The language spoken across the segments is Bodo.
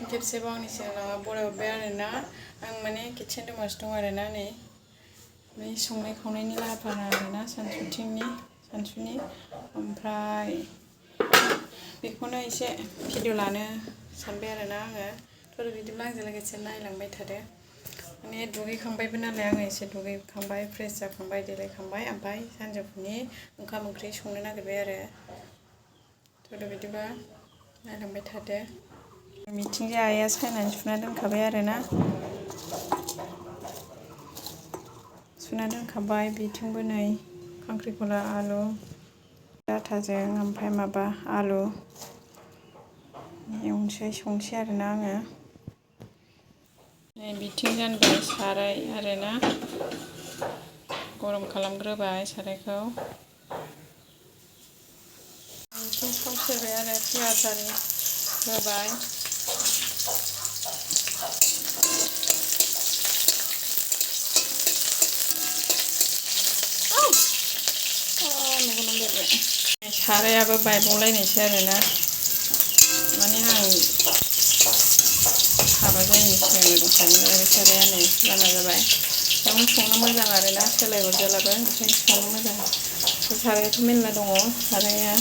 खेबसेबाव आंनि चेनेलाव बरायहरबाय आरोना आं माने किटचेन रुमावसो दं आरोना नै संनाय खावनायनि लाहार फाहार आरोना सानसुनि ओमफ्राय बेखौनो एसे भिडिअ लानो सानबाय आरोना आङो थ' बिदिब्ला आंजों लोगोसे नायलांबाय थादो माने दुगैखांबायबो नालाय आङो एसे दुगैखांबाय फ्रेस जाखांबाय देलायखांबाय ओमफ्राय सानजौफुनि ओंखाम ओंख्रि संनो नागिरबाय आरो थ' बिदिब्ला नायलांबाय थादो मिथिंजाय आइया सायनानै सुना दोनखाबाय आरोना सुना दोनखाबाय बिथिंबो नै खांख्रिखला आलु डाटाजों ओमफ्राय माबा आलु संसै आरोना आङो नै बिथिं जानबाय साराय आरोना गरम खालामग्रोबाय सारायखौ बिथिं थाव सेरबाय आरो पियाज आरि होबाय सारायाबो बायबावलायनायसै आरोना माने आं हाबा जायैनि सिगांनो दंखायोमोन आरो साराया नै लाना जाबाय बेयावनो संनो मोजां आरोना सोलायहरजालाबो ओंखायनो संनो मोजां सारायाथ' मेरला दङ साराया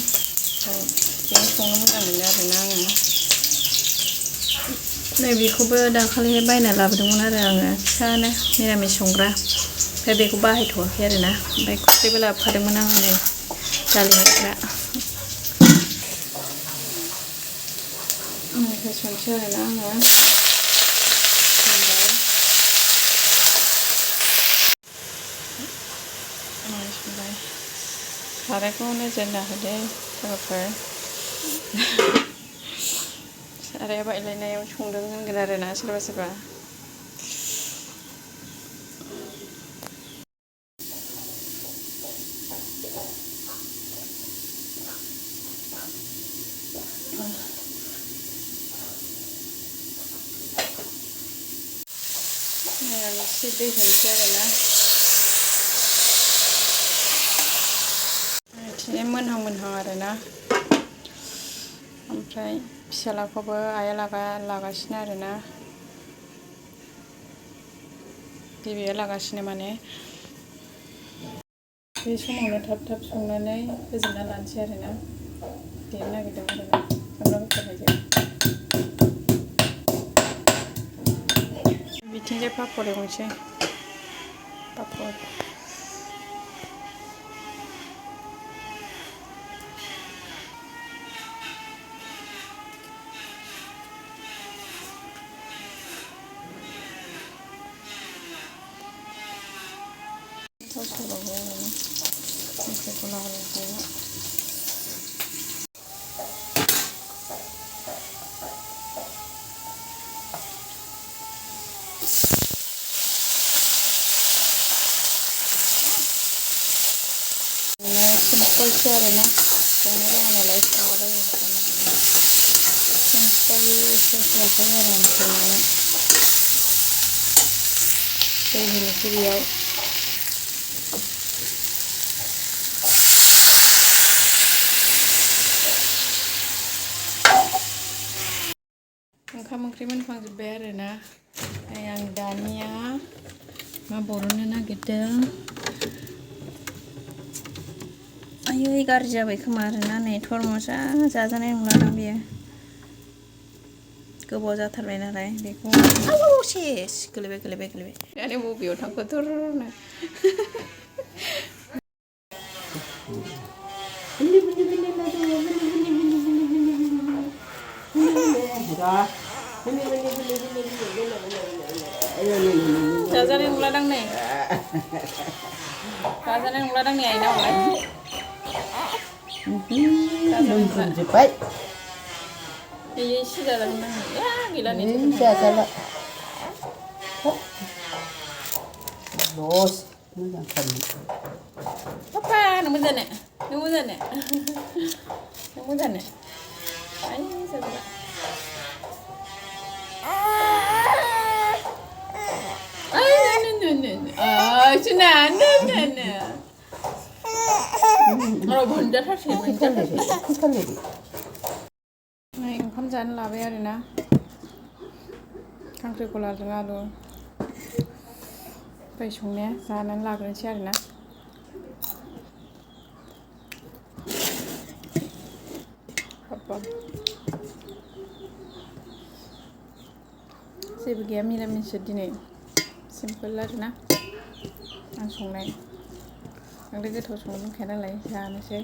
बेयाव संनो मोजां मोनो आरोना आङो नैबेखौबो दाखालिहाय बायना लाबोदोंमोन आरो आङो फिसानो निरामिस संग्रा ओमफ्राय बेखौ बाहायथ'वाखै आरोना ओमफ्राय खोस्लिबो लाबोफादोंमोन आङो नै दालि हरग्रा होसनसै आरोना आङो सारायखौ नोजोर होदो सोरबाफोर साराया बायलायनायाव संदों होनगोन आरोना सोरबा एसे दै होनोसै आरोना बिदिनो मोनहां आरोना ओमफ्राय फिसालाखौबो आइया लागासिनो आरोना बिबैया लागासिनो माने बे समावनो थाब संनानै फोजोबना लानोसै आरोना देनो नागिरदों आरोना सामब्राम गुफुर हाइजें बिथिंजाय पापर एवनोसै पापर थाव सेरबावबाय आरोना खांख्रिखला आलुखौ सिम्पोलसो आरोना संनो रोङा नालाय संलाबायो सिम्पोल एसे लाखायो आरो आं संनानै दै होनोसै बेयाव ओंखाम ओंख्रि मोनखांजोब्बाय आरोना आं दानिया मा बरननो नागिरदों आयै गाज्रि जाबाय खोमा आरोना नै थरमुसा जाजानाय नंलादां बेयो गोबाव जाथारबाय नालाय बेखौ सेस गोलैबाय दानि बबेयाव थांखो थुरनो जाजानाय नंलादां नै आइना हलाय लोंजोबबाय बेयो एसे जाजागोन ना गैला नै जाजाला लस मोजांथारमोन पापा नोंबो जानो आइ जाजाला सुना ओंखाम जानो लाबाय आरोना खांख्रिखलाजों आलु ओमफ्राय संनाया जानानै लाग्रोनोसै आरोना जेबो गैया मिरामिससो दिनै सिम्पोल आरोना आं संनाय बांद्राय गोथाव संनो रोंखाया नालाय जानोसै